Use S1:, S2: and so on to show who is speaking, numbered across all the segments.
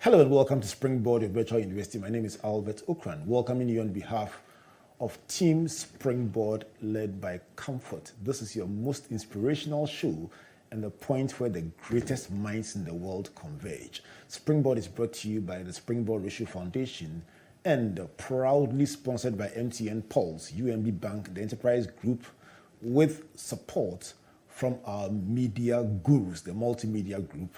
S1: Hello and welcome to Springboard, your virtual university. My name is Albert Ocran, welcoming you on behalf of Team Springboard led by Comfort. This is your most inspirational show and the point where the greatest minds in the world converge. Springboard is brought to you by the Springboard Ratio Foundation and proudly sponsored by MTN Pulse, UMB Bank, the Enterprise Group, with support from our media gurus, the Multimedia Group,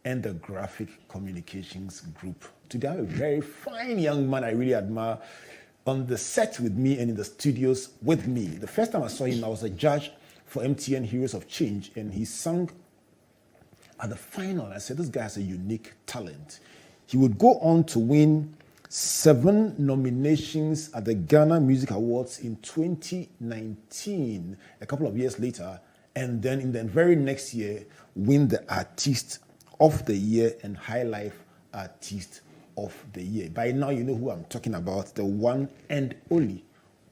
S1: and the Graphic Communications Group. Today, I have a very fine young man I really admire on the set with me and in the studios with me. The first time I saw him, I was a judge for MTN Heroes of Change, and he sang at the final. I said, this guy has a unique talent. He would go on to win 7 nominations at the Ghana Music Awards in 2019, a couple of years later, and then in the very next year, win the Artist of the Year and High Life Artist of the Year. By now, you know who I'm talking about, the one and only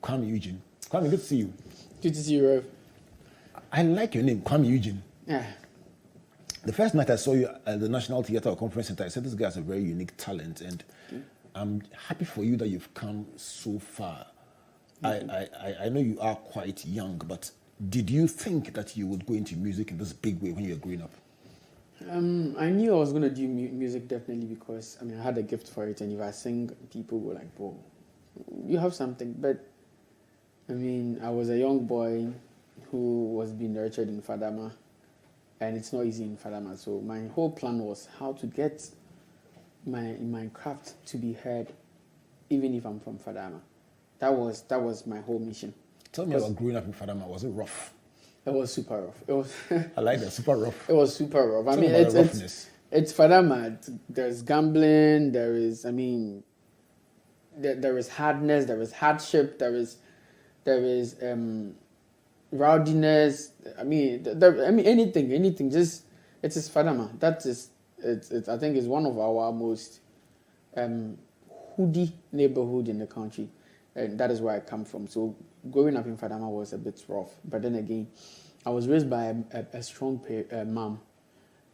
S1: Kuami Eugene. Kuami, good to see you.
S2: Good to see you, Rev.
S1: I like your name, Kuami Eugene.
S2: Yeah.
S1: The first night I saw you at the National Theatre or Conference Center, I said, this guy has a very unique talent, and I'm happy for you that you've come so far. I know you are quite young, but did you think that you would go into music in this big way when you were growing up?
S2: I knew I was going to do music definitely because, I had a gift for it, and if I sing, people were like, whoa, you have something. But, I was a young boy who was being nurtured in Fadama, and it's not easy in Fadama. So my whole plan was how to get my craft to be heard, even if I'm from Fadama. That was my whole mission.
S1: Tell me about growing up in Fadama. Was it rough?
S2: It was super rough. It was.
S1: I like that, super rough.
S2: It was super rough. It's Fadama. There's gambling. There is. There is hardness. There is hardship. There is rowdiness. Anything. Just it is Fadama. That is. It's. I think it's one of our most hoodie neighborhood in the country, and that is where I come from. So growing up in Fadama was a bit rough, but then again, I was raised by a strong mom,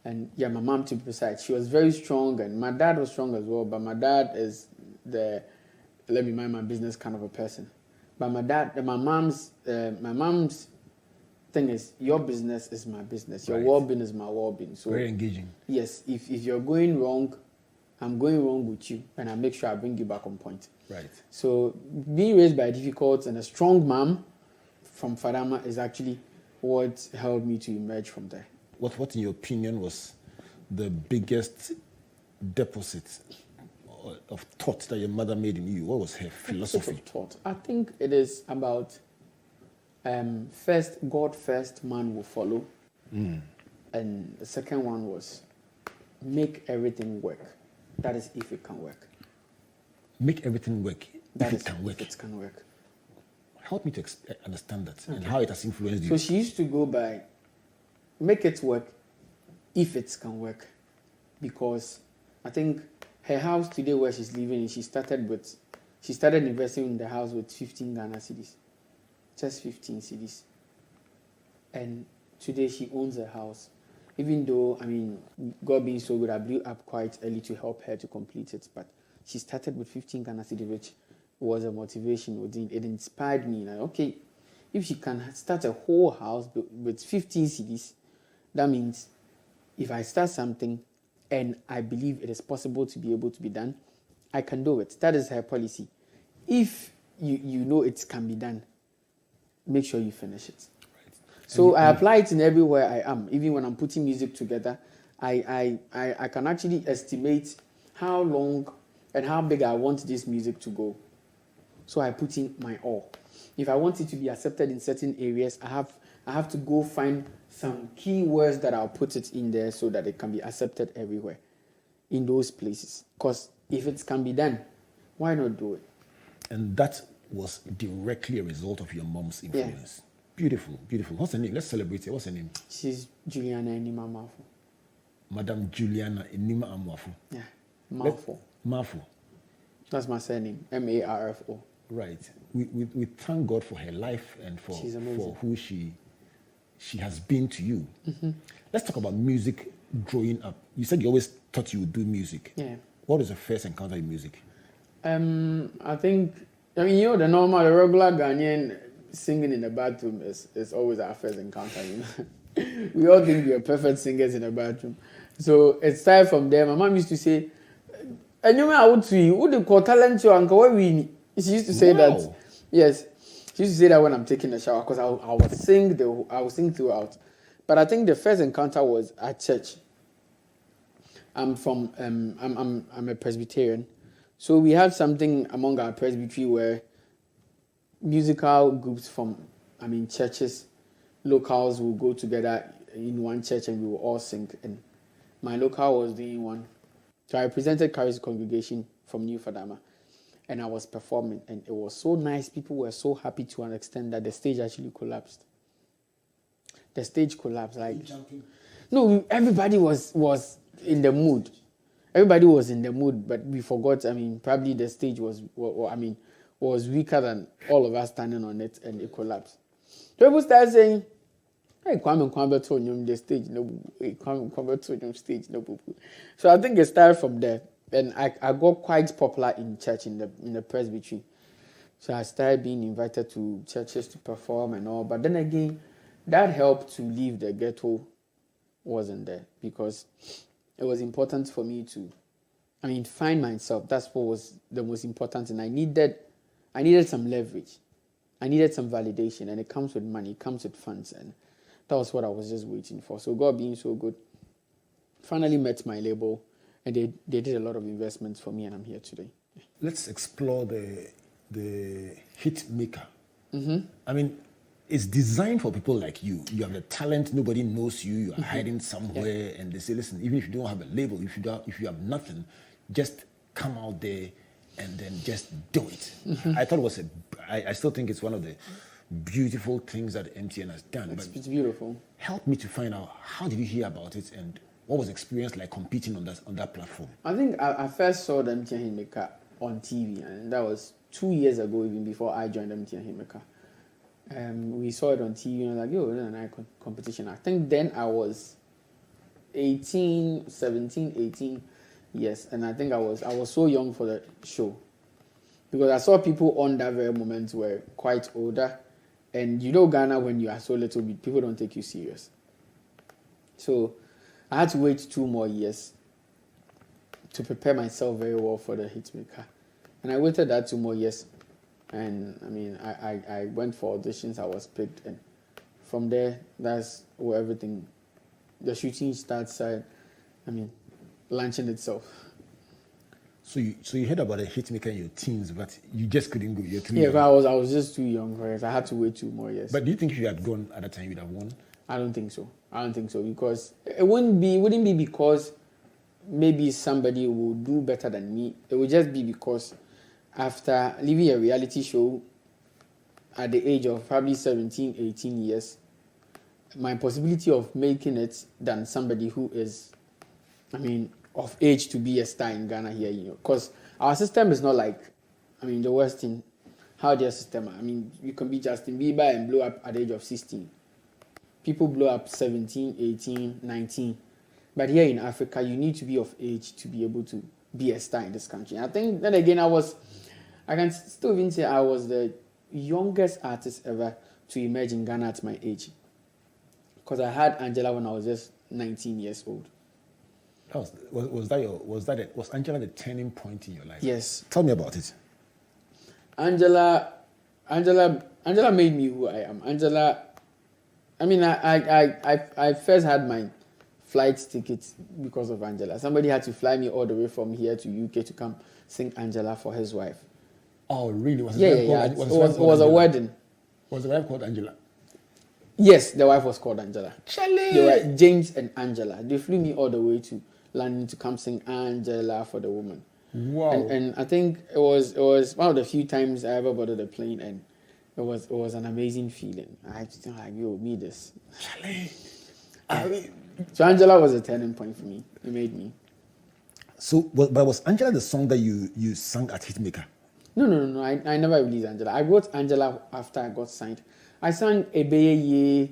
S2: and my mom, to be precise, she was very strong, and my dad was strong as well. But my dad is the let me mind my business kind of a person. But my mom's thing is, your business is my business, your well-being is my well-being. So
S1: very engaging.
S2: Yes, if you're going wrong, I'm going wrong with you, and I make sure I bring you back on point.
S1: Right.
S2: So being raised by a difficult and a strong mom from Fadama is actually what helped me to emerge from there.
S1: What in your opinion was the biggest deposit of thought that your mother made in you? What was her philosophy?
S2: Of thought. I think it is about first, God first, man will follow. And the second one was make everything work. That is if it can work.
S1: Make everything work if it can work.
S2: If it can work.
S1: Help me to understand that and how it has influenced you.
S2: So she used to go by, make it work if it can work. Because I think her house today where she's living in, she started investing in the house with 15 Ghana cedis. Just 15 cedis. And today she owns a house. Even though, God being so good, I blew up quite early to help her to complete it. But she started with 15 Ghana cedis, which was a motivation within. It inspired me. Like, okay, if she can start a whole house with 15 cedis, that means if I start something and I believe it is possible to be able to be done, I can do it. That is her policy. If you know it can be done, make sure you finish it. So I apply it in everywhere I am. Even when I'm putting music together, I can actually estimate how long and how big I want this music to go. So I put in my all. If I want it to be accepted in certain areas, I have to go find some key words that I'll put it in there so that it can be accepted everywhere in those places. Because if it can be done, why not do it?
S1: And that was directly a result of your mom's influence. Yeah. Beautiful, beautiful. What's her name? Let's celebrate her. What's her name?
S2: She's Juliana Enima Mafo.
S1: Madam Juliana Enima Mafo.
S2: Yeah, Mafo.
S1: Mafo.
S2: That's my surname, Marfo.
S1: Right. We thank God for her life and for who she has been to you. Mm-hmm. Let's talk about music growing up. You said you always thought you would do music.
S2: Yeah.
S1: What was the first encounter in music?
S2: I think, the regular Ghanaian singing in the bathroom is always our first encounter, We all think we are perfect singers in the bathroom. So it started from there. My mom used to say, and you know, I would see who the call talent to Uncle Winnie. She used to say that. Yes. She used to say that when I'm taking a shower, because I will sing throughout. But I think the first encounter was at church. I'm a Presbyterian. So we have something among our presbytery where musical groups from, churches, locals will go together in one church and we will all sing. And my local was doing one. So I represented Caris congregation from New Fadama. And I was performing. And it was so nice. People were so happy to an extent that the stage actually collapsed. The stage collapsed. No, everybody was in the mood. Everybody was in the mood, but we forgot. Probably the stage was weaker than all of us standing on it, and it collapsed. People started saying, "Hey, Kwame told you the stage, no, Kwame told you stage, no." So I think it started from there, and I got quite popular in church in the presbytery. So I started being invited to churches to perform and all. But then again, that help to leave the ghetto wasn't there, because it was important for me to, find myself. That's what was the most important thing. I needed some leverage. I needed some validation, and it comes with money, it comes with funds, and that was what I was just waiting for. So God being so good, finally met my label, and they did a lot of investments for me, and I'm here today.
S1: Let's explore the hit maker. It's designed for people like you. You have the talent, nobody knows you, you are hiding somewhere, and they say, listen, even if you don't have a label, if you have nothing, just come out there and then just do it. I thought it was I still think it's one of the beautiful things that MTN has done.
S2: It's beautiful.
S1: Help me to find out, how did you hear about it, and what was the experience like competing on that platform?
S2: I think I first saw the MTN Hitmaker on TV, and that was 2 years ago, even before I joined MTN Hitmaker. We saw it on TV, and I was like, yo, this is a nice competition. I think then I was 17, 18, yes, and I think I was so young for the show, because I saw people on that very moment were quite older, and Ghana, when you are so little, people don't take you serious. So I had to wait 2 more years to prepare myself very well for the Hitmaker, and I waited that 2 more years. And I went for auditions, I was picked, and from there, that's where everything, the shooting starts, launching itself.
S1: So you heard about a Hitmaker in your teens, but you just couldn't go. You're too young.
S2: Yeah, I was just too young for it. I had to wait 2 more years.
S1: But do you think if you had gone at that time, you'd have won?
S2: I don't think so, because it wouldn't be because maybe somebody would do better than me. It would just be because after leaving a reality show at the age of probably 17, 18 years, my possibility of making it than somebody who is, of age to be a star in Ghana here, because our system is not like, the Western, how their system. You can be Justin Bieber and blow up at the age of 16. People blow up 17, 18, 19. But here in Africa, you need to be of age to be able to be a star in this country. I think then again, I can still even say I was the youngest artist ever to emerge in Ghana at my age, because I had Angela when I was just 19 years old.
S1: Was Angela the turning point in your life?
S2: Yes.
S1: Tell me about it.
S2: Angela made me who I am. Angela, I first had my flight tickets because of Angela. Somebody had to fly me all the way from here to UK to come sing Angela for his wife.
S1: Oh, really?
S2: It was a wedding.
S1: Was the wife called Angela?
S2: Yes, the wife was called Angela.
S1: Charlie!
S2: They were James and Angela. They flew me all the way to London to come sing Angela for the woman.
S1: Wow.
S2: And I think it was one of the few times I ever boarded a plane, and it was an amazing feeling. I just like, yo, me this.
S1: Charlie!
S2: So Angela was a turning point for me. It made me.
S1: So, but was Angela the song that you sang at Hitmaker?
S2: No. I never released Angela. I wrote Angela after I got signed. I sang Ebeye,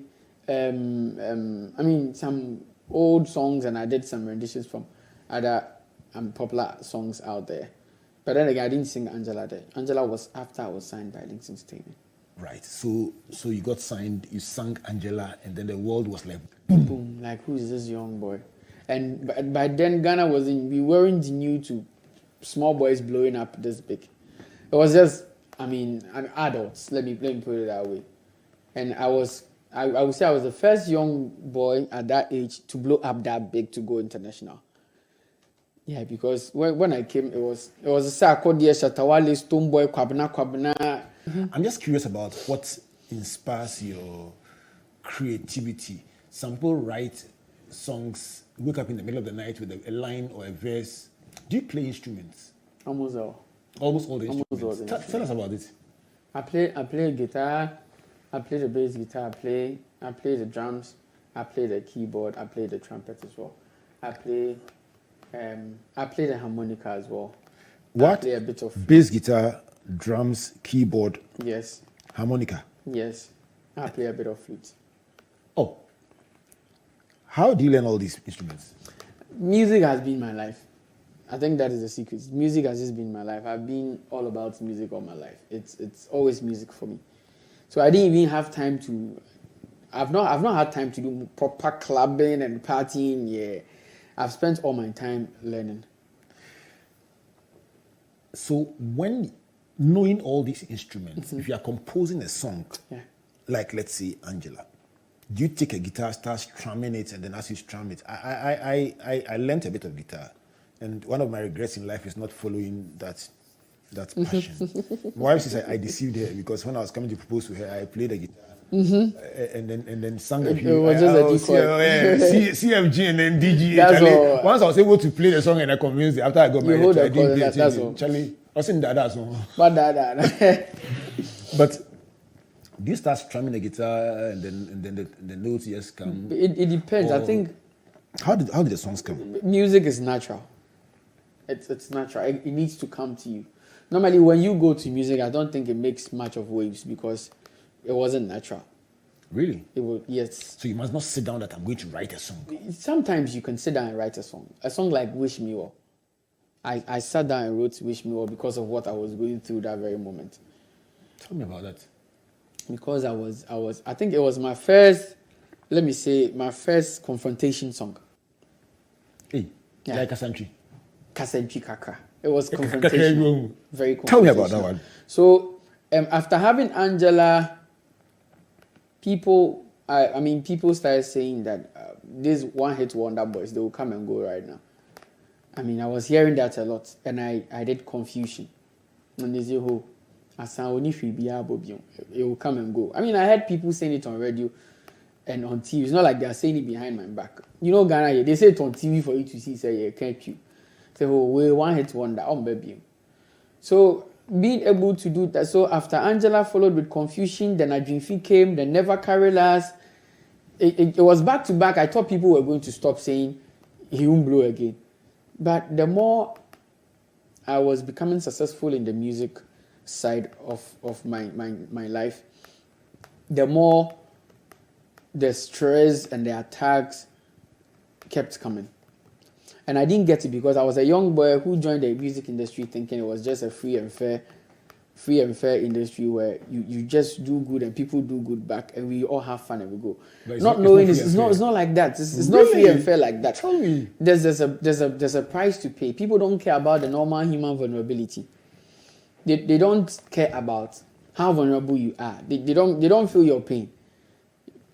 S2: some old songs, and I did some renditions from other popular songs out there. But then again, I didn't sing Angela there. Angela was after I was signed by Links Entertainment.
S1: Right. So you got signed, you sang Angela, and then the world was like,
S2: boom. Like, who is this young boy? And by then, Ghana we weren't new to small boys blowing up this big. It was just, adults. Let me put it that way. And I would say I was the first young boy at that age to blow up that big to go international. Yeah, because when I came, it was a Sarkodie, Shatawale, Stone Boy, Kwabena.
S1: I'm just curious about what inspires your creativity. Some people write songs, wake up in the middle of the night with a line or a verse. Do you play instruments?
S2: Almost all.
S1: Almost all the instruments. Tell us about it.
S2: I play guitar. I play the bass guitar. I play the drums. I play the keyboard. I play the trumpet as well. I play the harmonica as well.
S1: What?
S2: I play a bit of
S1: bass guitar, drums, keyboard.
S2: Yes.
S1: Harmonica.
S2: Yes. I play a bit of flute.
S1: Oh. How do you learn all these instruments?
S2: Music has been my life. I think that is the secret. Music has just been my life. I've been all about music all my life. It's always music for me. So I didn't even have time to. I've not had time to do proper clubbing and partying. Yeah, I've spent all my time learning.
S1: So when knowing all these instruments, if you are composing a song, like let's say Angela, do you take a guitar, start strumming it, and then as you strum it? I learned a bit of guitar, and one of my regrets in life is not following that passion. My wife says I deceived her because when I was coming to propose to her, I played the guitar. And then sang a few.
S2: It was just a decoy.
S1: CFG and then DG. Once I was able to play the song and I convinced it, after I got married, I didn't play it. Charlie, I was in that song. But do you start strumming the guitar and then the notes just come?
S2: It depends. I think.
S1: How did the songs come?
S2: Music is natural. It's natural. It needs to come to you. Normally, when you go to music, I don't think it makes much of waves because it wasn't natural.
S1: Really?
S2: It will, yes.
S1: So you must not sit down that I'm going to write a song.
S2: Sometimes you can sit down and write a song. A song like Wish Me Well. I sat down and wrote Wish Me Well because of what I was going through that very moment.
S1: Tell me about that.
S2: Because I think it was my first confrontation song.
S1: Hey, yeah. Like Kasantri.
S2: Kasantri Kakra. It was confrontation. Very confrontation.
S1: Tell me about that one.
S2: So, after having Angela, people started saying that these one-hit wonder boys, they will come and go right now. I was hearing that a lot, and I did confusion. And they say, "Oh, it will come and go." I heard people saying it on radio and on TV. It's not like they are saying it behind my back. You know, Ghana, they say it on TV for you to see. Say, can't you? Say, "Oh, we one-hit wonder, baby." So being able to do that. So after Angela followed with Confusion, then Adrinfi came, then Never Carry Last. It was back to back. I thought people were going to stop saying he won't blow again. But the more I was becoming successful in the music side of my life, the more the stress and the attacks kept coming. And I didn't get it because I was a young boy who joined the music industry thinking it was just a free and fair industry where you just do good and people do good back and we all have fun and we go. Not knowing it's not like that. It's not free and fair like that.
S1: Tell me.
S2: There's a price to pay. People don't care about the normal human vulnerability. They don't care about how vulnerable you are. They don't feel your pain.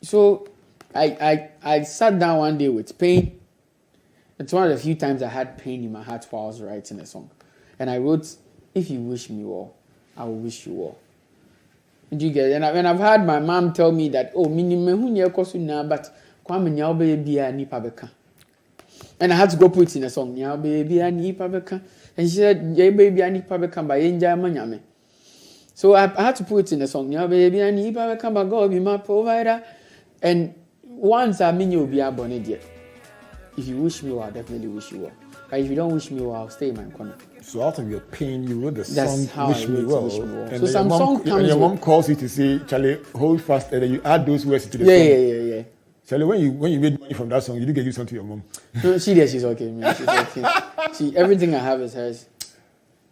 S2: So I sat down one day with pain. It's one of the few times I had pain in my heart while I was writing a song. And I wrote, "If you wish me well, I will wish you well." Did you get it? And I've had my mom tell me that, "Oh, but and I had to go put it in a song. And she said, "Yeah, baby, I need to." So I had to put it in a song. Baby, I need to God be my provider. And once I mean you'll be abonned. If you wish me well, I'll definitely wish you well. But if you don't wish me well, I'll stay in my corner.
S1: So out of your pain, you wrote the
S2: That's
S1: song Wish Me Well.
S2: And so some song comes
S1: and your mom calls you to say, "Charlie, hold fast," and then you add those words to the song.
S2: Yeah.
S1: Charlie, when you made money from that song, you didn't get you something to your mom.
S2: No, she's okay, man. She's okay. Everything I have is hers.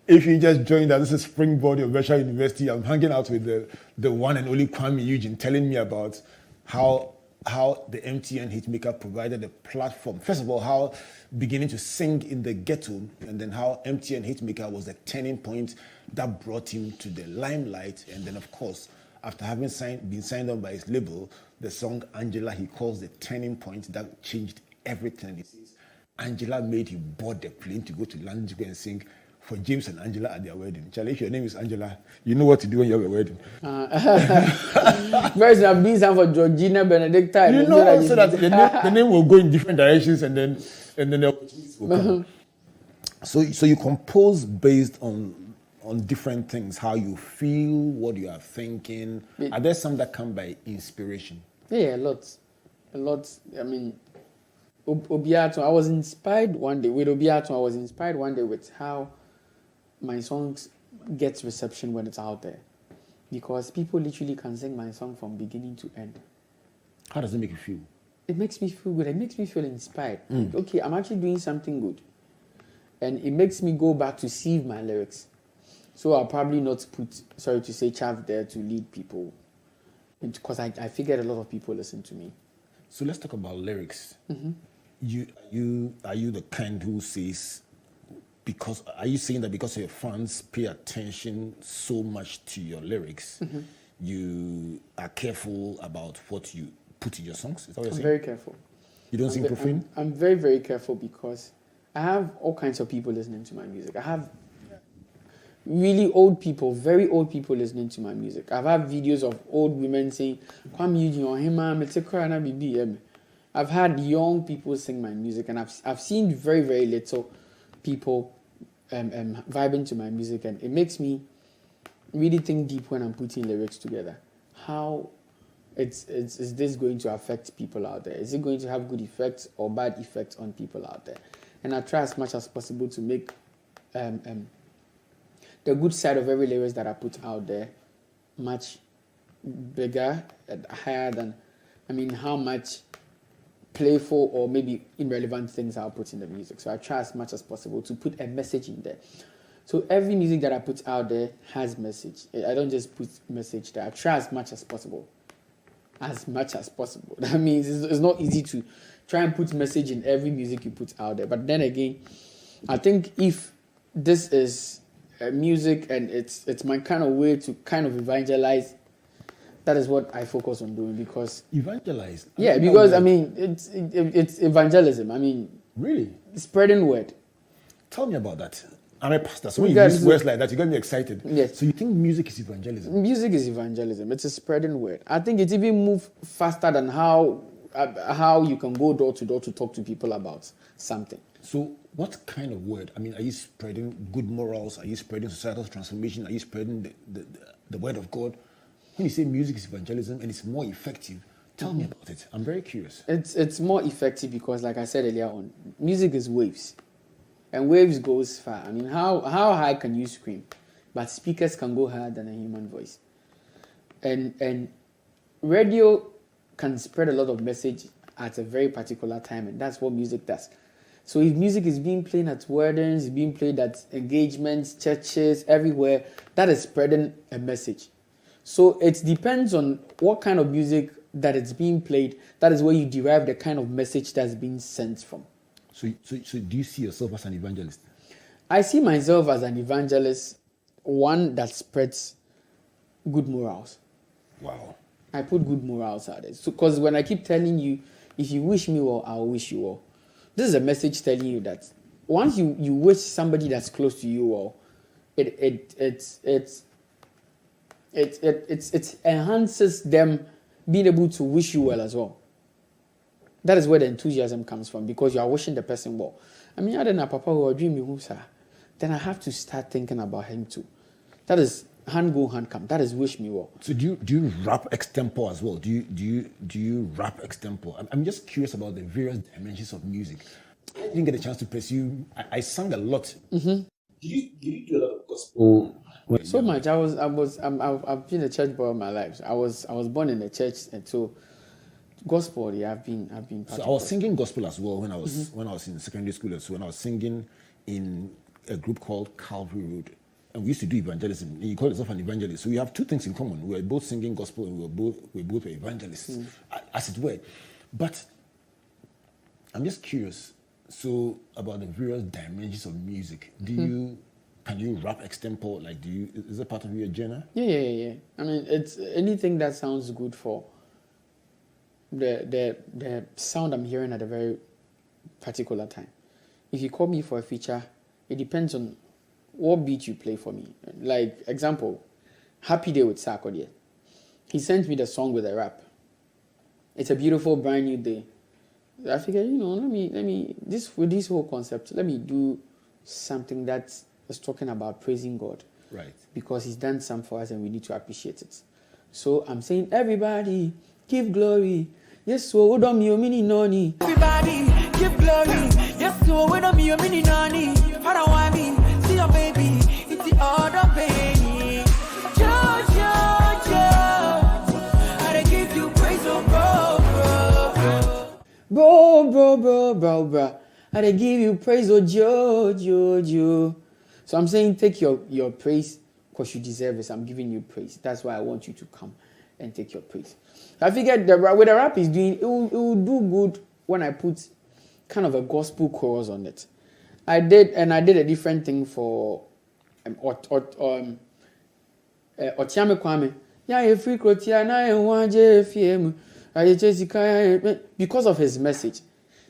S1: If you just joined us, this is Springboard, your virtual university. I'm hanging out with the one and only Kuami Eugene, telling me about how the MTN Hitmaker provided a platform. First of all, how beginning to sing in the ghetto, and then how MTN Hitmaker was the turning point that brought him to the limelight. And then, of course, after having been signed on by his label, the song Angela he calls the turning point that changed everything. He says Angela made him board the plane to go to London to go and sing for James and Angela at their wedding. Charlie, if your name is Angela, you know what to do when you have a wedding.
S2: First, I'm doing something for Georgina Benedicta.
S1: You know, so that the name will go in different directions, and then the opportunities will come. So you compose based on different things, how you feel, what you are thinking. Are there some that come by inspiration?
S2: Yeah, a lot. I mean, Obiato, I was inspired one day with Obiato. I was inspired one day with how my songs get reception when it's out there, because people literally can sing my song from beginning to end.
S1: How does it make you feel?
S2: It makes me feel good. It makes me feel inspired. Okay, I'm actually doing something good, and it makes me go back to sieve my lyrics. So I'll probably not put, sorry to say, chaff there to lead people, because I figured a lot of people listen to me.
S1: So let's talk about lyrics. Mm-hmm. Are you the kind who says, are you saying that because your fans pay attention so much to your lyrics, mm-hmm. you are careful about what you put in your songs? Is that what you're saying?
S2: I'm very careful.
S1: You don't sing profane?
S2: I'm very, very careful, because I have all kinds of people listening to my music. I have really old people, very old people listening to my music. I've had videos of old women saying, Kuami Eugene, I've had young people sing my music, and I've seen very, very little people vibing to my music, and it makes me really think deep when I'm putting lyrics together. How is this going to affect people out there? Is it going to have good effects or bad effects on people out there? And I try as much as possible to make the good side of every lyrics that I put out there much bigger and higher than, how much playful or maybe irrelevant things I'll put in the music. So I try as much as possible to put a message in there. So every music that I put out there has message. I don't just put message there. I try as much as possible. As much as possible. That means it's not easy to try and put message in every music you put out there. But then again, I think if this is music and it's my kind of way to kind of evangelize, that is what I focus on doing. Because
S1: evangelize?
S2: Yeah, because it's evangelism.
S1: Really?
S2: Spreading word.
S1: Tell me about that. I'm a pastor, so when you use words like that, you get me excited.
S2: Yes.
S1: So you think music is evangelism?
S2: Music is evangelism. It's a spreading word. I think it even moves faster than how you can go door to door to talk to people about something.
S1: So what kind of word? Are you spreading good morals? Are you spreading societal transformation? Are you spreading the word of God? When you say music is evangelism and it's more effective, tell me about it. I'm very curious.
S2: It's more effective because, like I said earlier on, music is waves. And waves goes far. How high can you scream? But speakers can go higher than a human voice. And radio can spread a lot of message at a very particular time, and that's what music does. So if music is being played at weddings, being played at engagements, churches, everywhere, that is spreading a message. So it depends on what kind of music that it's being played. That is where you derive the kind of message that's being sent from.
S1: So do you see yourself as an evangelist?
S2: I see myself as an evangelist, one that spreads good morals.
S1: Wow.
S2: I put good morals out there. So, because when I keep telling you, if you wish me well, I'll wish you well. This is a message telling you that once you wish somebody that's close to you well, it enhances them being able to wish you well as well. That is where the enthusiasm comes from, because you are wishing the person well. I don't know, Papa will dream me, then I have to start thinking about him too. That is hand go, hand come. That is wish me well.
S1: So do you rap extempore as well? Do you rap extempore? I'm just curious about the various dimensions of music. I didn't get a chance to pursue. I sang a lot.
S2: Mm-hmm.
S1: Did you do a lot of gospel?
S2: So much. I've been a church boy all my life. I was born in a church, and so gospel, yeah, I've been part
S1: So
S2: of
S1: I was
S2: gospel.
S1: singing gospel as well when I was in secondary school. So when I was singing in a group called Calvary Road, and we used to do evangelism. You call yourself an evangelist. So we have two things in common. We're both singing gospel and we're both evangelists, as it were. But I'm just curious. So about the various dimensions of music. Can you rap extempore? Like, is that part of your genre?
S2: Yeah. I mean, it's anything that sounds good for the sound I'm hearing at a very particular time. If you call me for a feature, it depends on what beat you play for me. Like, example, Happy Day with Sarkodie. He sent me the song with a rap. It's a beautiful brand new day. I figured, let me with this whole concept, let me do something that is talking about praising God.
S1: Right.
S2: Because he's done some for us and we need to appreciate it. So I'm saying, everybody, give glory. Yes, so don't me mini noni. Everybody, give glory. Yes, so don't me mini noni. I don't want me, see your baby. It's the other baby. Jojo. I give you praise, oh bro. I give you praise, oh Jojo. So I'm saying, take your praise because you deserve it. I'm giving you praise. That's why I want you to come and take your praise. I figured with the rap is doing, it will do good when I put kind of a gospel chorus on it. I did a different thing for Otiame Kuami. Yeah, free Krotia na wanje FM. Because of his message.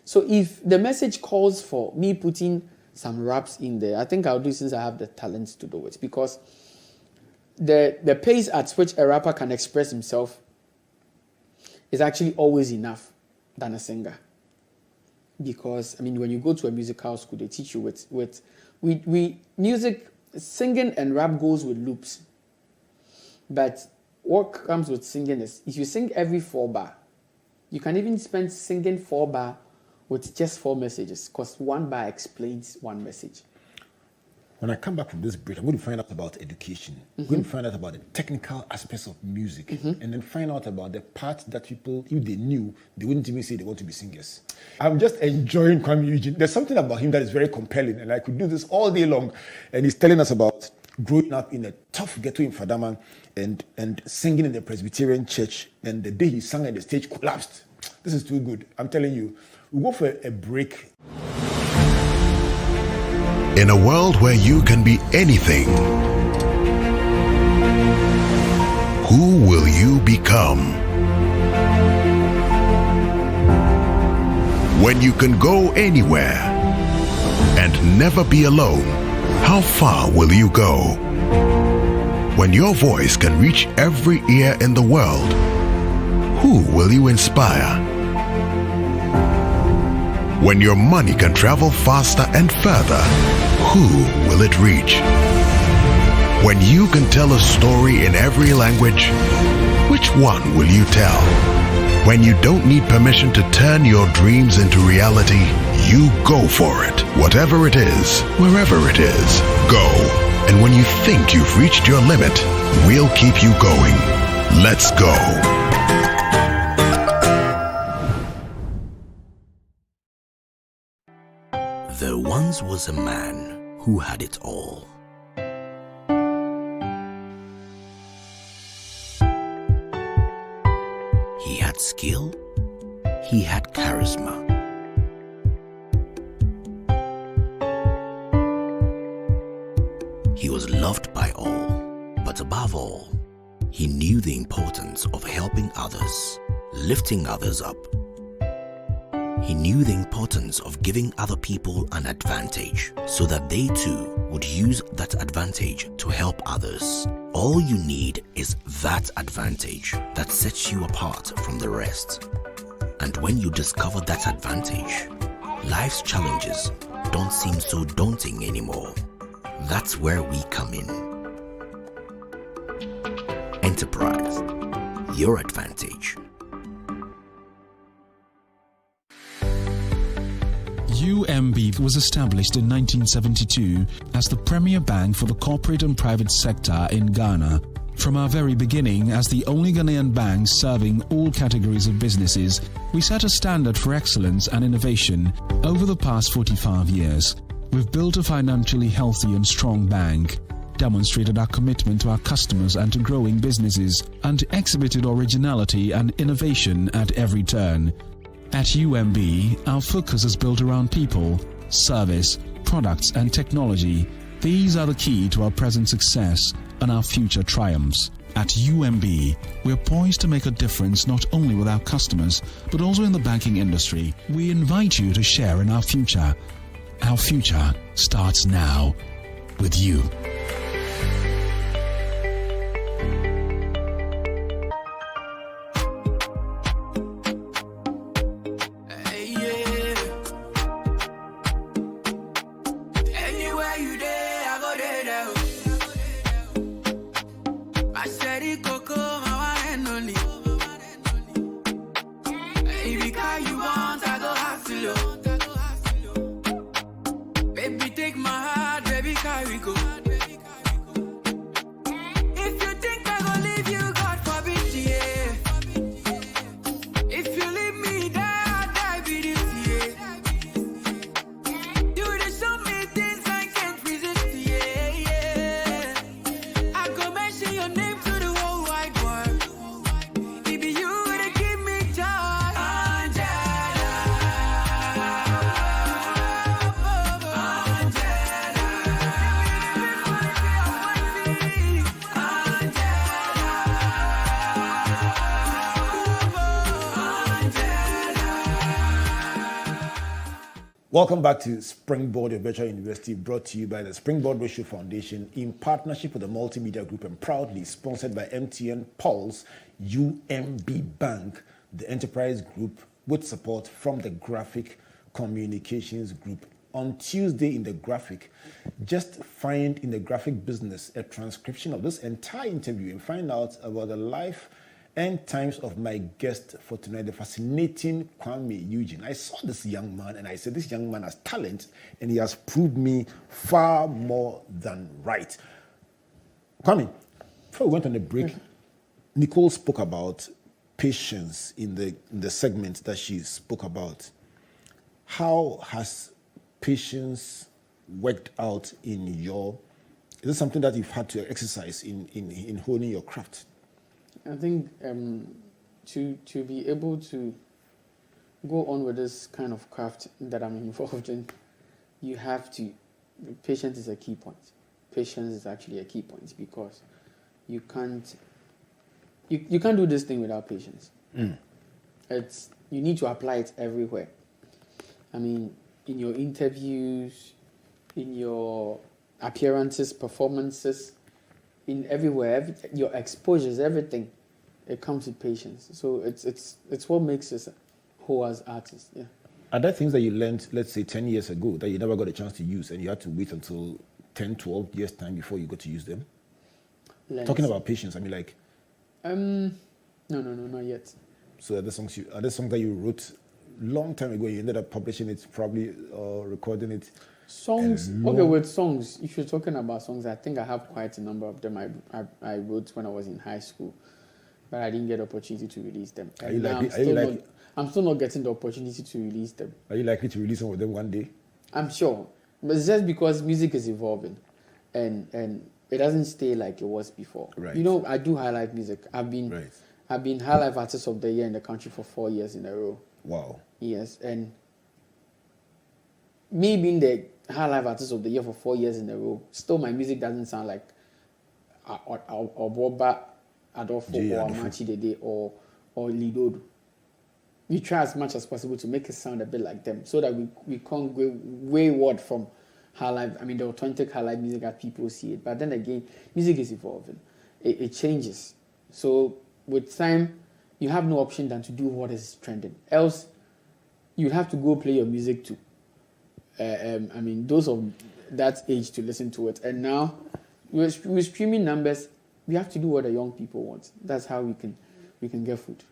S2: So if the message calls for me putting some raps in there, I think I'll do, since I have the talent to do it, because the pace at which a rapper can express himself is actually always enough than a singer. Because, I mean, when you go to a musical school, they teach you with music, singing and rap goes with loops. But what comes with singing is, if you sing every 4 bar, you can even spend singing 4 bar with just 4 messages, because 1 bar explains 1 message.
S1: When I come back from this break, I'm going to find out about education. I'm going to find out about the technical aspects of music, and then find out about the part that people, if they knew, they wouldn't even say they want to be singers. I'm just enjoying Kuami Eugene. There's something about him that is very compelling, and I could do this all day long. And he's telling us about growing up in a tough ghetto in Fadama and singing in the Presbyterian church, and the day he sang and the stage collapsed. This is too good. I'm telling you. We'll go for a break.
S3: In a world where you can be anything, who will you become? When you can go anywhere and never be alone, how far will you go? When your voice can reach every ear in the world, who will you inspire? When your money can travel faster and further, who will it reach? When you can tell a story in every language, which one will you tell? When you don't need permission to turn your dreams into reality, you go for it. Whatever it is, wherever it is, go. And when you think you've reached your limit, we'll keep you going. Let's go.
S4: There once was a man who had it all. He had skill, he had charisma. He was loved by all, but above all, he knew the importance of helping others, lifting others up. He knew the importance of giving other people an advantage so that they too would use that advantage to help others. All you need is that advantage that sets you apart from the rest. And when you discover that advantage, life's challenges don't seem so daunting anymore. That's where we come in. Enterprise, your advantage.
S5: UMB was established in 1972 as the premier bank for the corporate and private sector in Ghana. From our very beginning, as the only Ghanaian bank serving all categories of businesses, we set a standard for excellence and innovation over the past 45 years. We've built a financially healthy and strong bank, demonstrated our commitment to our customers and to growing businesses, and exhibited originality and innovation at every turn. At UMB, our focus is built around people, service, products and technology. These are the key to our present success and our future triumphs. At UMB, we're poised to make a difference not only with our customers, but also in the banking industry. We invite you to share in our future. Our future starts now with you.
S1: Welcome back to Springboard, your virtual university, brought to you by the Springboard Ratio Foundation in partnership with the Multimedia Group and proudly sponsored by MTN Pulse, UMB Bank, the enterprise group, with support from the Graphic Communications Group. On Tuesday in the Graphic, just find in the graphic business a transcription of this entire interview and find out about the life and times of my guest for tonight, the fascinating Kuami Eugene. I saw this young man and I said, this young man has talent and he has proved me far more than right. Kuami, before we went on the break, Nicole spoke about patience in the segment that she spoke about. How has patience worked out in your, is it something that you've had to exercise in honing your craft?
S2: I think to be able to go on with this kind of craft that I'm involved in, you have to, patience is a key point. Patience is actually a key point because you can't do this thing without patience. You need to apply it everywhere. I mean, in your interviews, in your appearances, performances, in everywhere, your exposures, everything, it comes with patience. So it's what makes us who as artists. Yeah.
S1: Are there things that you learned, let's say 10 years ago, that you never got a chance to use and you had to wait until 10, 12 years time before you got to use them? Talking about patience, I mean like...
S2: No, not yet.
S1: So are there songs that you wrote long time ago, you ended up publishing it, probably recording it?
S2: Songs, okay, with songs, if you're talking about songs, I think I have quite a number of them I wrote when I was in high school, but I didn't get the opportunity to release them. I'm still not getting the opportunity to release them.
S1: Are you likely to release some of them one day?
S2: I'm sure, but it's just because music is evolving, and it doesn't stay like it was before.
S1: Right.
S2: You know, I do high life music. I've been High Life Artist of the Year in the country for 4 years in a row.
S1: Wow. Yes,
S2: and me being the High Life Artist of the Year for 4 years in a row, still my music doesn't sound like Oboba, Adolfo, or Amachi Dede, or Lidodo. We try as much as possible to make it sound a bit like them so that we can't go wayward from High Life, the authentic High Life music as people see it. But then again, music is evolving. It changes. So with time, you have no option than to do what is trending. Else, you'd have to go play your music too. Those of that age to listen to it. And now, with streaming numbers, we have to do what the young people want. That's how we can get food.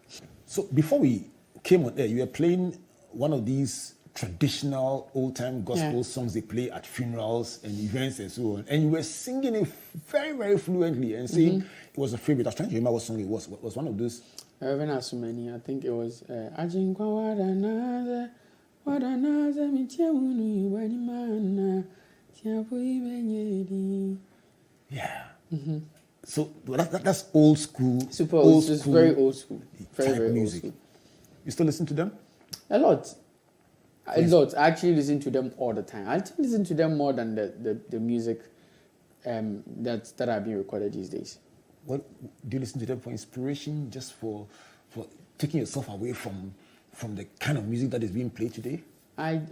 S1: So before we came on air, you were playing one of these traditional old-time gospel songs they play at funerals and events and so on. And you were singing it very, very fluently and saying it was a favorite. I was trying to remember what song it was. What was one of those?
S2: Rev Albert Ocran, I think it was Ajinkwa Wadanaze Michemunu Wanimana Tiapuimenyedi.
S1: Yeah. So that's old school.
S2: Super old school. It's very old school. Very, very
S1: music.
S2: old school.
S1: You still listen to them?
S2: A lot. A lot. I actually listen to them all the time. I listen to them more than the music that are being recorded these days.
S1: What do you listen to them for inspiration, just for taking yourself away from the kind of music that is being played today?
S2: I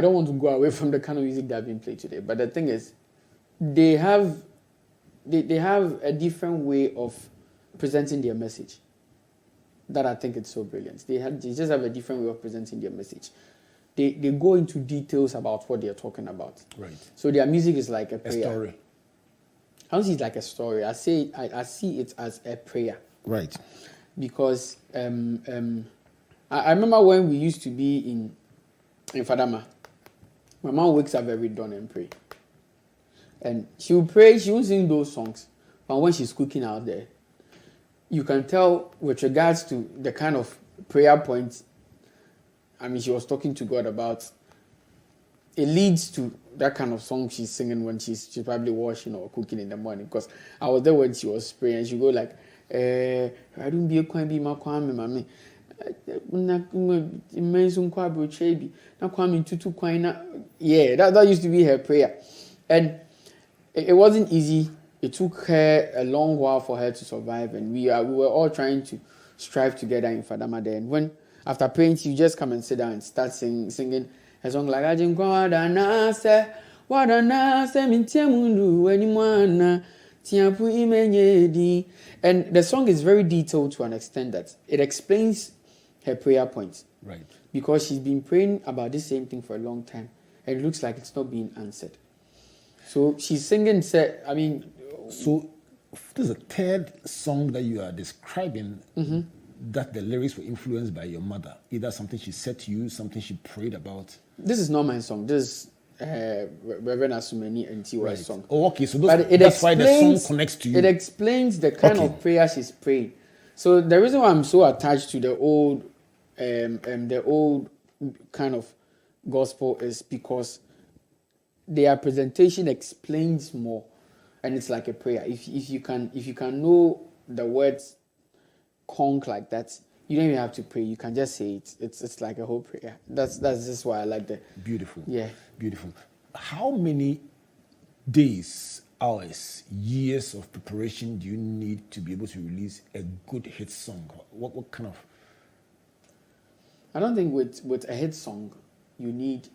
S2: don't want to go away from the kind of music that is being played today. But the thing is, they have a different way of presenting their message that I think it's so brilliant. They just have a different way of presenting their message. They go into details about what they're talking about.
S1: Right.
S2: So their music is like a prayer.
S1: A story.
S2: I don't see it like a story. I see it as a prayer.
S1: Right.
S2: Because I remember when we used to be in Fadama, my mom wakes up every dawn and pray. And she will pray, she won't sing those songs. But when she's cooking out there, you can tell with regards to the kind of prayer points, I mean, she was talking to God about, it leads to that kind of song she's singing when she's probably washing or cooking in the morning. Because I was there when she was praying, and she go like, I don't be a quite be my Kuami, mommy. Yeah, that used to be her prayer. And it wasn't easy. It took her a long while for her to survive, and we were all trying to strive together in Fadama there. And when, after praying, you just come and sit down and start singing a song like Ajinkwa Wadanase Mintemundu Wenimwana Tiapu Imenyedi. And the song is very detailed to an extent that it explains her prayer points.
S1: Right.
S2: Because she's been praying about the same thing for a long time, and it looks like it's not being answered. So she's singing,
S1: So there's a third song that you are describing that the lyrics were influenced by your mother. Either something she said to you, something she prayed about.
S2: This is not my song. This is Rev Asumeni and Tiwa's song.
S1: Oh, okay. So that's why the song connects to you.
S2: It explains the kind of prayer she's praying. So the reason why I'm so attached to the old kind of gospel is because their presentation explains more, and it's like a prayer. If you can know the words conk like that, you don't even have to pray. You can just say it. It's like a whole prayer. That's just why I like the
S1: beautiful.
S2: Yeah,
S1: beautiful. How many days, hours, years of preparation do you need to be able to release a good hit song? What kind of?
S2: I don't think with a hit song you need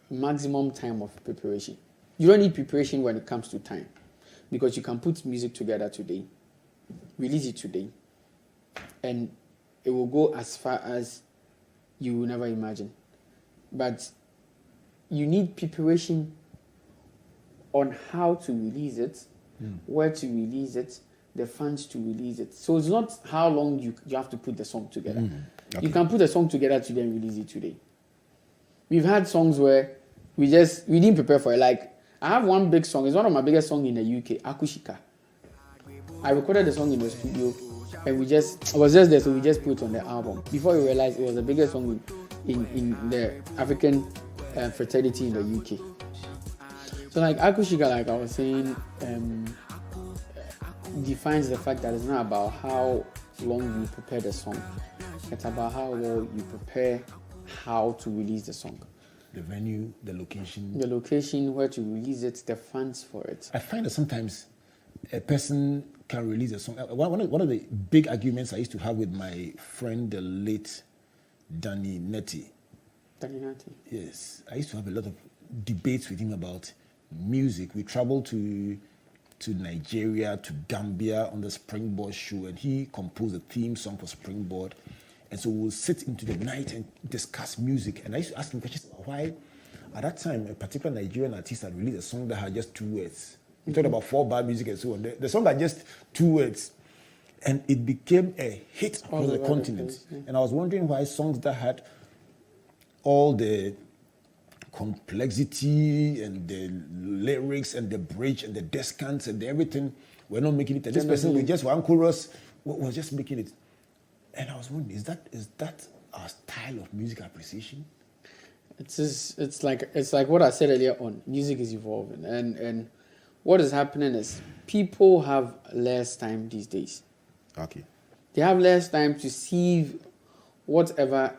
S2: maximum time of preparation. You don't need preparation when it comes to time, because you can put music together today, release it today, and it will go as far as you will never imagine. But you need preparation on how to release it, where to release it, the funds to release it. So it's not how long you have to put the song together. Okay. You can put a song together today and release it today. We've had songs where we didn't prepare for it. Like, I have one big song. It's one of my biggest songs in the UK, Akushika. I recorded the song in the studio, and I was just there, so we just put it on the album. Before we realized it was the biggest song in the African fraternity in the UK. So like Akushika, like I was saying, defines the fact that it's not about how long you prepare the song. It's about how well you prepare how to release the song.
S1: The venue, the location.
S2: The location, where to release it, the funds for it.
S1: I find that sometimes a person can release a song. One of the big arguments I used to have with my friend, the late Danny Netty.
S2: Danny Netty?
S1: Yes. I used to have a lot of debates with him about music. We traveled to Nigeria, to Gambia on the Springboard show, and he composed a theme song for Springboard. And so we'll sit into the night and discuss music. And I used to ask him questions about why, at that time, a particular Nigerian artist had released a song that had just 2 words. We talked about 4-bar music and so on. The song had just 2 words. And it became a hit
S2: All
S1: across the
S2: over the
S1: continent.
S2: place, yeah.
S1: And I was wondering why songs that had all the complexity and the lyrics and the bridge and the descants and everything were not making it. And this person with just one chorus was just making it. And I was wondering, is that our style of music appreciation?
S2: It's like what I said earlier on. Music is evolving, and what is happening is people have less time these days.
S1: Okay.
S2: They have less time to sieve whatever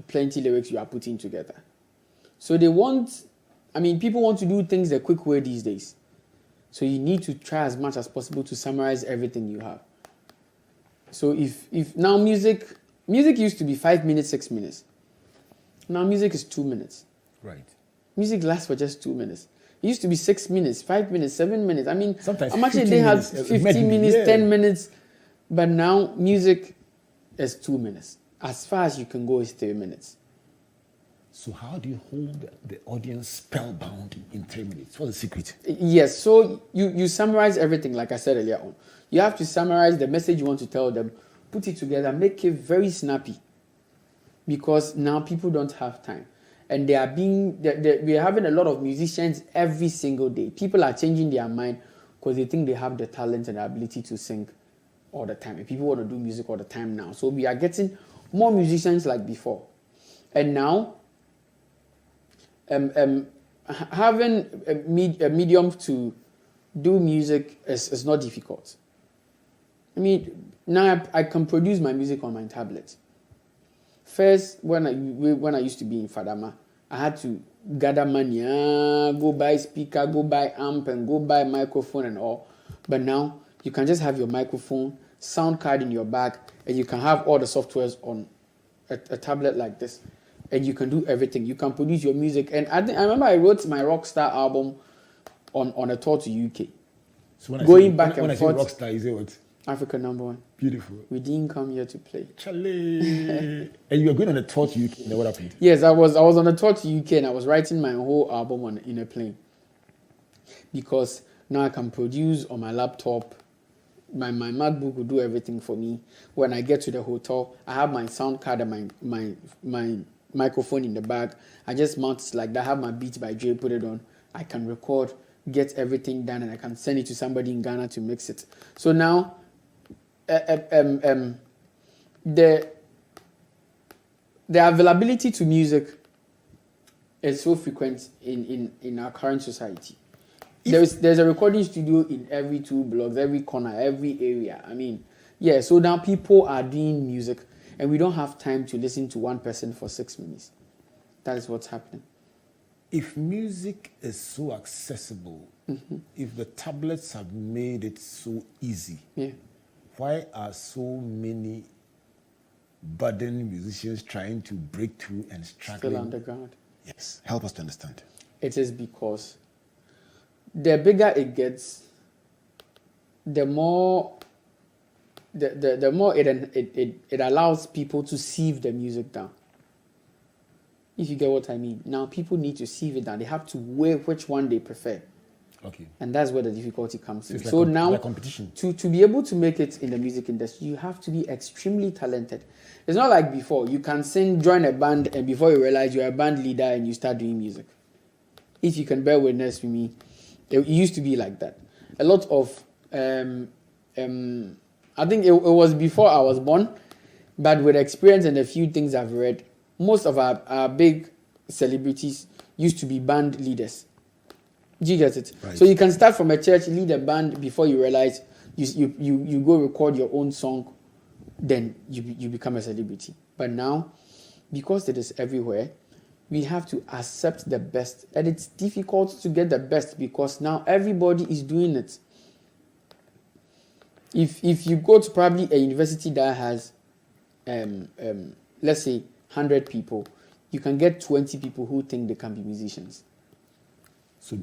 S2: plenty lyrics you are putting together. So people want to do things the quick way these days. So you need to try as much as possible to summarize everything you have. So if now music used to be 5 minutes, 6 minutes. Now music is 2 minutes.
S1: Right.
S2: Music lasts for just 2 minutes. It used to be 6 minutes, 5 minutes, 7 minutes. I mean,
S1: sometimes
S2: actually they have 15 minutes,
S1: yeah.
S2: 10 minutes. But now music is 2 minutes. As far as you can go is 3 minutes.
S1: So how do you hold the audience spellbound in 3 minutes? What's the secret?
S2: Yes, so you summarize everything like I said earlier on. You have to summarize the message you want to tell them, put it together, make it very snappy. Because now people don't have time. And we are having a lot of musicians every single day. People are changing their mind because they think they have the talent and the ability to sing all the time. And people want to do music all the time now. So we are getting more musicians like before. And now, having a medium to do music is not difficult. I mean, now I can produce my music on my tablet. First, when I used to be in Fadama, I had to gather money, go buy speaker, go buy amp, and go buy microphone and all. But now, you can just have your microphone, sound card in your bag, and you can have all the softwares on a tablet like this. And you can do everything. You can produce your music. And I remember I wrote my Rockstar album on a tour to UK.
S1: So when
S2: Going back and
S1: when
S2: forth.
S1: I say Rockstar, is it what?
S2: Africa #1.
S1: Beautiful.
S2: We didn't come here to play.
S1: Chale. And you were going on a tour to UK, and then what happened?
S2: Yes, I was on a tour to UK and I was writing my whole album in a plane. Because now I can produce on my laptop. My MacBook will do everything for me. When I get to the hotel, I have my sound card and my microphone in the bag. I just mount it like that, have my Beats by Dre, put it on. I can record, get everything done, and I can send it to somebody in Ghana to mix it. So now, the availability to music is so frequent in our current society. There's a recording studio in every 2 blocks, every corner, every area. I mean, yeah, so now people are doing music and we don't have time to listen to one person for 6 minutes. That is what's happening.
S1: If music is so accessible, if the tablets have made it so easy, why are so many budding musicians trying to break through and struggling?
S2: Still underground.
S1: Yes, help us to understand.
S2: It is because the bigger it gets, the more it allows people to sieve the music down. If you get what I mean. Now people need to sieve it down. They have to weigh which one they prefer.
S1: Okay.
S2: And that's where the difficulty comes in.
S1: It's
S2: So now,
S1: like competition.
S2: to be able to make it in the music industry, you have to be extremely talented. It's not like before. You can sing, join a band, and before you realize you're a band leader and you start doing music. If you can bear witness with me, it used to be like that. A lot of, I think it was before I was born, but with experience and a few things I've read, most of our big celebrities used to be band leaders. Do you get it?
S1: Right.
S2: So you can start from a church, lead a band before you realize you go record your own song, then you become a celebrity. But now, because it is everywhere, we have to accept the best. And it's difficult to get the best because now everybody is doing it. If you go to probably a university that has, let's say, 100 people, you can get 20 people who think they can be musicians.
S1: So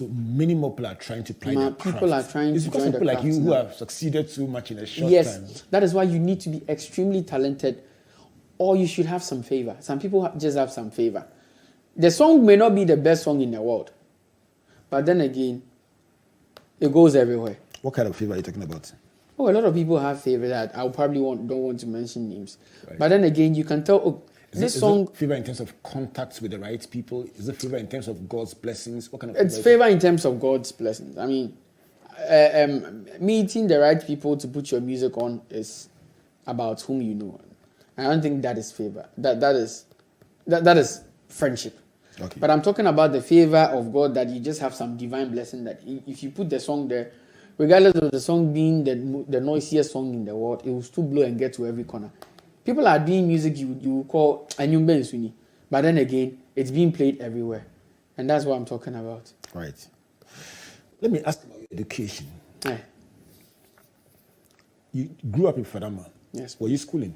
S1: many more people are trying to play their craft.
S2: People are trying
S1: it's
S2: to
S1: because
S2: join
S1: of people
S2: the
S1: like you
S2: crafts
S1: who
S2: now.
S1: have succeeded so much in a short time.
S2: Yes, that is why you need to be extremely talented, or you should have some favor. Some people just have some favor. The song may not be the best song in the world, but then again, it goes everywhere.
S1: What kind of favor are you talking about?
S2: Oh, a lot of people have favorites that I probably don't want to mention names.
S1: Right.
S2: But then again, you can tell, oh, this song...
S1: Is it favor in terms of contacts with the right people? Is it favor in terms of God's blessings? What kind of
S2: It's favor in terms of God's blessings. I mean, meeting the right people to put your music on is about whom you know. I don't think that is favor. That is friendship.
S1: Okay.
S2: But I'm talking about the favor of God, that you just have some divine blessing, that if you put the song there, regardless of the song being the noisiest song in the world, it will still blow and get to every corner. People are doing music you call Anyumbe Nsuni, but then again, it's being played everywhere. And that's what I'm talking about.
S1: Right. Let me ask about your education.
S2: Yeah.
S1: You grew up in Fadama.
S2: Yes.
S1: Were you schooling?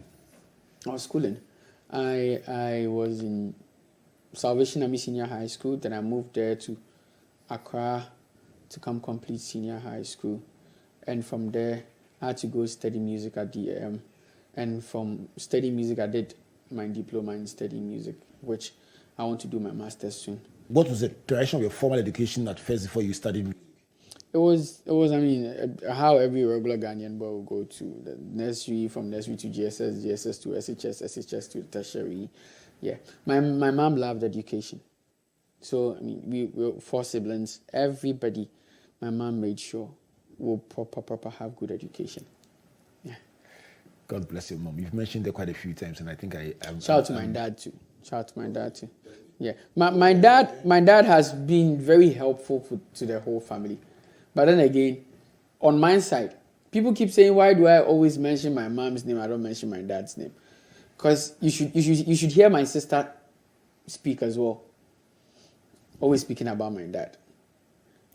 S2: I was schooling. I was in Salvation Army Senior High School. Then I moved there to Accra to come complete senior high school. And from there, I had to go study music at DAM. And from studying music, I did my diploma in studying music, which I want to do my master's soon.
S1: What was the direction of your formal education at first before you studied music?
S2: It was. I mean, how every regular Ghanaian boy will go to the nursery, from nursery to GSS, GSS to SHS, SHS to tertiary. Yeah, my mom loved education, so I mean, we were 4 siblings. Everybody, my mom made sure will proper have good education. Yeah.
S1: God bless your mom. You've mentioned it quite a few times, and I think
S2: Shout out to my dad too. Yeah, my dad has been very helpful to the whole family. But then again, on my side, people keep saying, why do I always mention my mom's name? I don't mention my dad's name. Because you should hear my sister speak as well. Always speaking about my dad.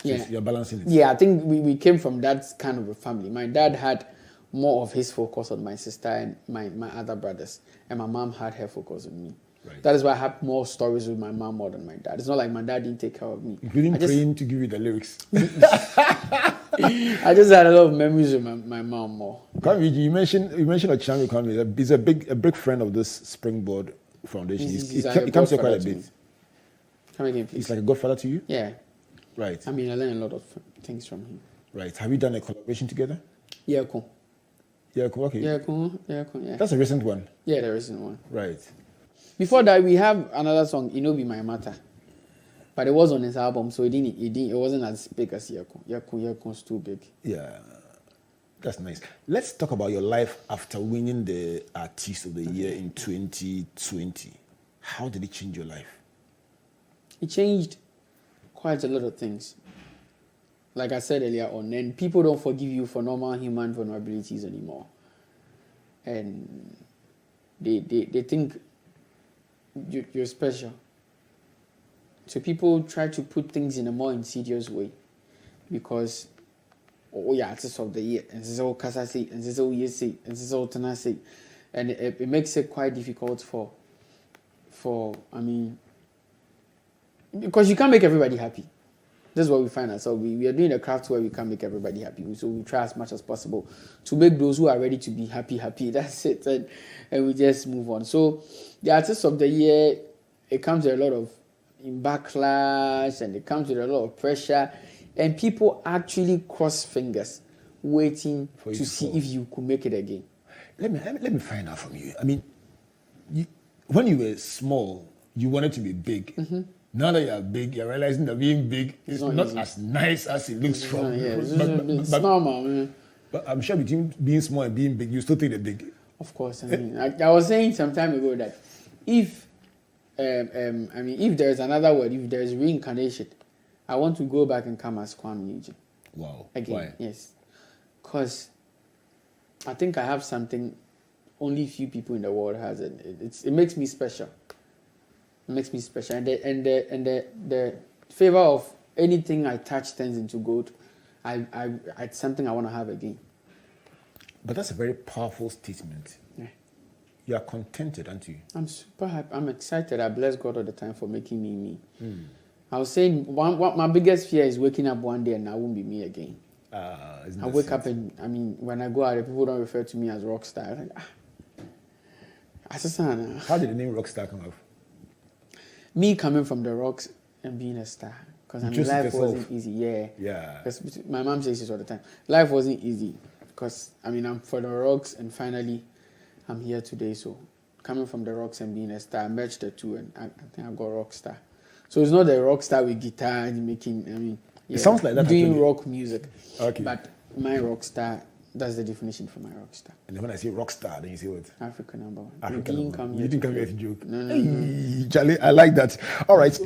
S1: Yeah. So you're balancing it.
S2: Yeah, I think we came from that kind of a family. My dad had more of his focus on my sister and my other brothers. And my mom had her focus on me. Right. That is why I have more stories with my mom more than my dad. It's not like my dad didn't take care of me.
S1: Including praying to give you the lyrics.
S2: I just had a lot of memories with my mom more.
S1: Kuami, you mentioned Ochami Kuami. He's a big friend of this Springboard Foundation. He comes here quite a bit.
S2: Come again, please.
S1: He's like a godfather to you?
S2: Yeah.
S1: Right.
S2: I mean, I learned a lot of things from him.
S1: Right. Have you done a collaboration together?
S2: Yeah, cool.
S1: Yeah, cool. Okay.
S2: Yeah.
S1: That's a recent one.
S2: Yeah, the recent one.
S1: Right.
S2: Before that, we have another song, "It No Be My Matter," but it was on his album, so it wasn't as big as Yeko. Yeko's too big.
S1: Yeah, that's nice. Let's talk about your life after winning the Artist of the Year in 2020. How did it change your life?
S2: It changed quite a lot of things. Like I said earlier on, and people don't forgive you for normal human vulnerabilities anymore, and they think you're special. So people try to put things in a more insidious way, because Artist of the Year, and this is all Kasa say, and this is all you say, and this is all Tana say, and it makes it quite difficult for I mean, because you can't make everybody happy. This is what we find ourselves. We are doing a craft where we can't make everybody happy. So we try as much as possible to make those who are ready to be happy. That's it. And we just move on. So the Artist of the Year, it comes with a lot of backlash, and it comes with a lot of pressure. And people actually cross fingers waiting to see if you could make it again.
S1: Let me find out from you. I mean, when you were small, you wanted to be big. Mm-hmm. Now that you're big, you're realizing that being big is not as nice as it looks from.
S2: It's normal, man.
S1: But I'm sure between being small and being big, you still take the big.
S2: Of course. I mean, I was saying some time ago that if there's another word, if there's reincarnation, I want to go back and come as Kuami Eugene.
S1: Wow.
S2: Again.
S1: Why?
S2: Yes. Because I think I have something only few people in the world has, and it makes me special. It makes me special, and the favor of anything I touch turns into gold. It's something I want to have again.
S1: But that's a very powerful statement.
S2: Yeah.
S1: You are contented, aren't you?
S2: I'm super happy. I'm excited. I bless God all the time for making me me. I was saying my biggest fear is waking up one day and I won't be me again. I wake up and when I go out, people don't refer to me as rock star. I'm like,
S1: How did the name Rockstar come up?
S2: Me coming from the rocks and being a star. Because life wasn't easy. Yeah.
S1: Yeah.
S2: Because my mom says this all the time. Life wasn't easy. because I'm for the rocks, and finally I'm here today. So coming from the rocks and being a star, I merged the two, and I think I got rock star. So it's not the rock star with guitar and making.
S1: It sounds like that.
S2: Doing
S1: actually.
S2: rock music.
S1: Okay.
S2: But my rock star, that's the definition for my rock star.
S1: And then when I say rock star, then you say what?
S2: African number one.
S1: African
S2: You
S1: number one.
S2: didn't come
S1: You
S2: here
S1: didn't
S2: to
S1: come here
S2: play.
S1: to joke.
S2: No.
S1: Hey, Charlie, I like that. All right, so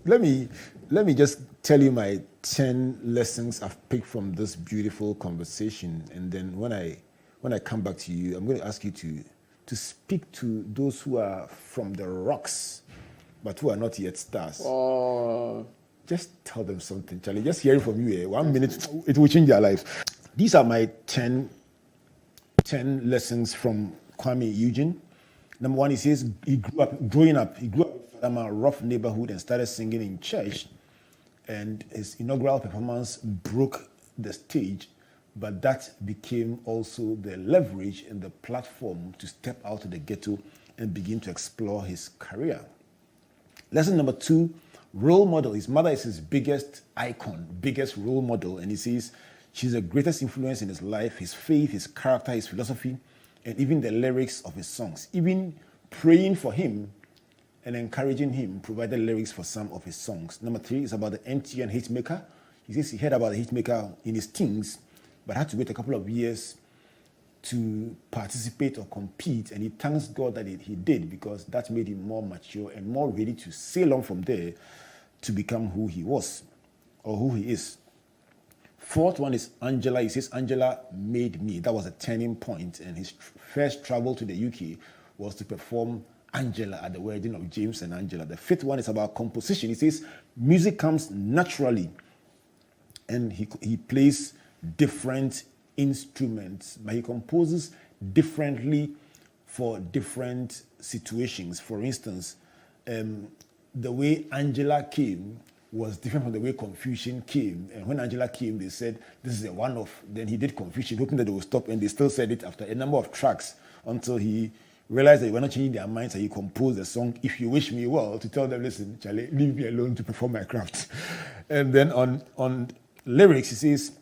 S1: let me just tell you my 10 lessons I've picked from this beautiful conversation, and then when I come back to you, I'm going to ask you to speak to those who are from the rocks, but who are not yet stars.
S2: Oh.
S1: Just tell them something, Charlie. Just hearing from you, 1 minute, it will change their life. These are my 10 lessons from Kuami Eugene. Number one, he says he grew up in a rough neighborhood and started singing in church. And his inaugural performance broke the stage, but that became also the leverage and the platform to step out of the ghetto and begin to explore his career. Lesson number two, role model. His mother is his biggest icon, biggest role model, and he says she's the greatest influence in his life, his faith, his character, his philosophy, and even the lyrics of his songs. Even praying for him and encouraging him provided lyrics for some of his songs. Number three is about the MTN hitmaker. He says he heard about the hitmaker in his teens, but had to wait a couple of years to participate or compete, and he thanks God that he did, because that made him more mature and more ready to sail on from there to become who he was or who he is. Fourth one is Angela. He says, Angela made me. That was a turning point, and his first travel to the UK was to perform Angela at the wedding of James and Angela. The fifth one is about composition. He says, music comes naturally, and he plays different instruments, but he composes differently for different situations. For instance, the way Angela came was different from the way Confusion came. And when Angela came, they said, this is a one-off. Then he did Confusion, hoping that they would stop, and they still said it after a number of tracks until he realized that they were not changing their minds, and he composed a song, If You Wish Me Well, to tell them, listen, Charlie, leave me alone to perform my craft. And then on lyrics, he says,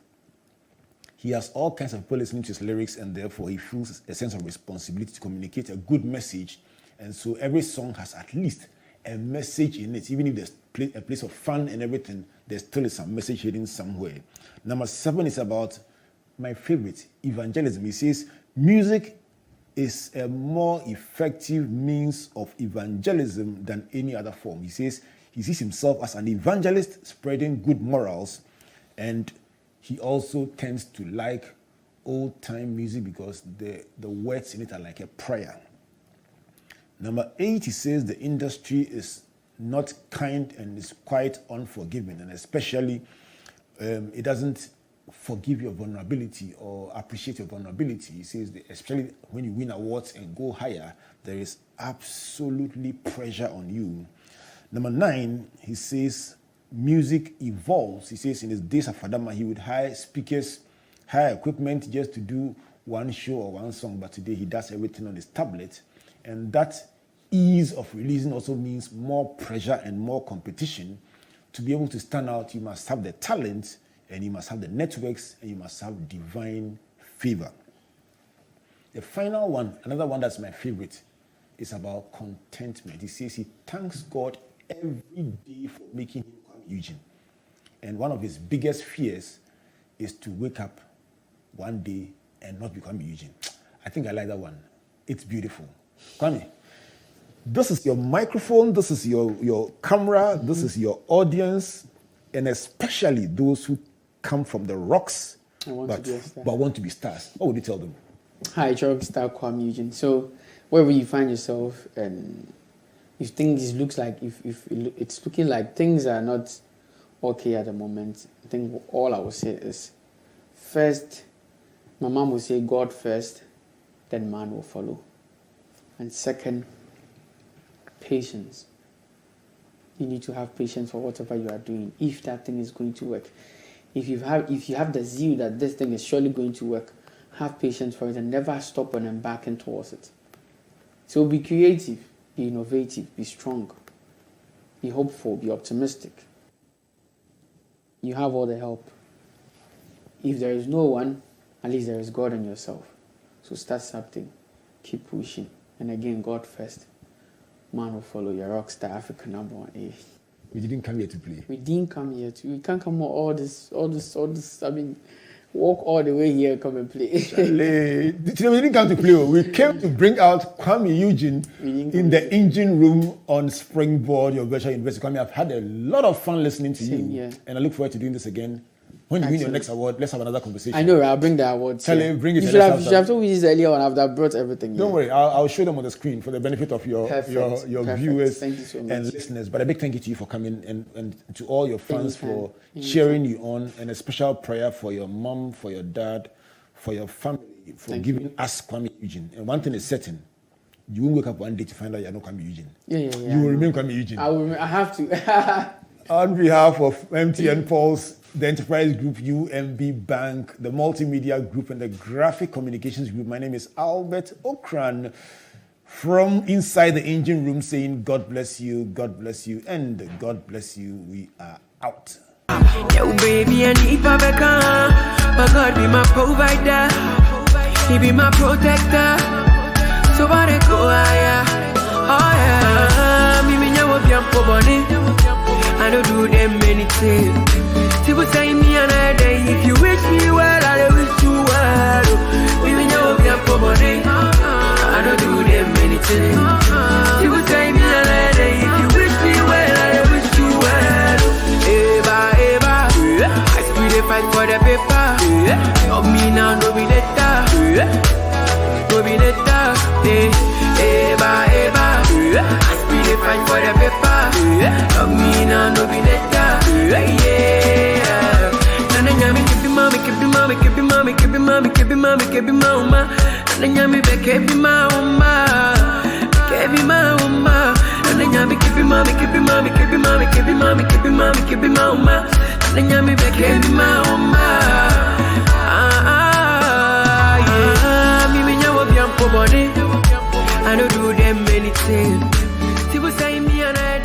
S1: he has all kinds of people listening to his lyrics, and therefore he feels a sense of responsibility to communicate a good message. And so every song has at least a message in it. Even if there's a place of fun and everything, there still is some message hidden somewhere. Number 7 is about my favorite, evangelism. He says music is a more effective means of evangelism than any other form. He says he sees himself as an evangelist spreading good morals, and he also tends to like old-time music because the words in it are like a prayer. Number 8, he says the industry is not kind and is quite unforgiving, and especially it doesn't forgive your vulnerability or appreciate your vulnerability. He says that especially when you win awards and go higher, there is absolutely pressure on you. Number 9, he says music evolves. He says in his days of Fadama, he would hire speakers, hire equipment just to do one show or one song, but today he does everything on his tablet. And that ease of releasing also means more pressure and more competition. To be able to stand out, you must have the talent, and you must have the networks, and you must have divine favor. The final one, another one that's my favorite, is about contentment. He says he thanks God every day for making him Kuami Eugene. And one of his biggest fears is to wake up one day and not become Eugene. I think I like that one. It's beautiful. Kuami, this is your microphone, this is your camera, this is your audience, and especially those who come from the rocks but want to be stars. What would you tell them?
S2: Hi, Rock Star Kuami Eugene. So, wherever you find yourself, and if things looks like if it's looking like things are not okay at the moment, I think all I would say is, first, my mom will say God first, then man will follow. And second, patience. You need to have patience for whatever you are doing, if that thing is going to work. If you have the zeal that this thing is surely going to work, have patience for it and never stop on embarking towards it. So be creative, be innovative, be strong, be hopeful, be optimistic. You have all the help. If there is no one, at least there is God in yourself. So start something, keep pushing, and again, God first. Man will follow your rock star African number 1.
S1: We didn't come here to play.
S2: We didn't come here to. We can't come all this. I mean, walk all the way here, come and play.
S1: We didn't come to play. We came to bring out Kuami Eugene in the engine room on Springboard, your virtual university. Kuami, I've had a lot of fun listening to you, and I look forward to doing this again. When you win your next award, let's have another conversation.
S2: I know, I'll bring the awards.
S1: Tell him, bring it.
S2: You should have told me this earlier on. I've brought everything.
S1: Don't worry, I'll show them on the screen for the benefit of your viewers
S2: so
S1: and listeners. But a big thank you to you for coming and to all your fans for cheering you on, and a special prayer for your mom, for your dad, for your family, for giving us Kuami Eugene. And one thing is certain. You won't wake up one day to find out you're not Kuami Eugene.
S2: Yeah.
S1: You will remain Kuami Eugene.
S2: I have to.
S1: On behalf of MTN Pulse, the Enterprise Group, UMB Bank, the Multimedia Group, and the Graphic Communications Group, my name is Albert Ocran from inside the engine room saying, God bless you, and God bless you. We are out.
S6: Yo, baby, I need Babeka, but God be my provider. He be my protector. So what I go higher. Oh yeah, me nyawo biampo boni. I don't do them anything. People say me another day. If you wish me well, I wish you well. We know we are for money. I don't do them anything. People say me another day. If you wish me well, I wish you well. Eva, I still dey fight for the paper. Of me now, no be later. No be later. Eva, I still dey fight for the paper. Of me now, no be later. Yeah. Nana nyami kebi mama, kebi mama, kebi mama, kebi mama, kebi mama, kebi mama. Nana nyami be kebi mama, kebi mama. Nana nyami kebi mama, kebi mama, kebi mama, kebi mama, kebi mama, kebi mama. Nana nyami be kebi mama. Yeah. Me nyawo biampo body. I don't do them anything. People say me and I.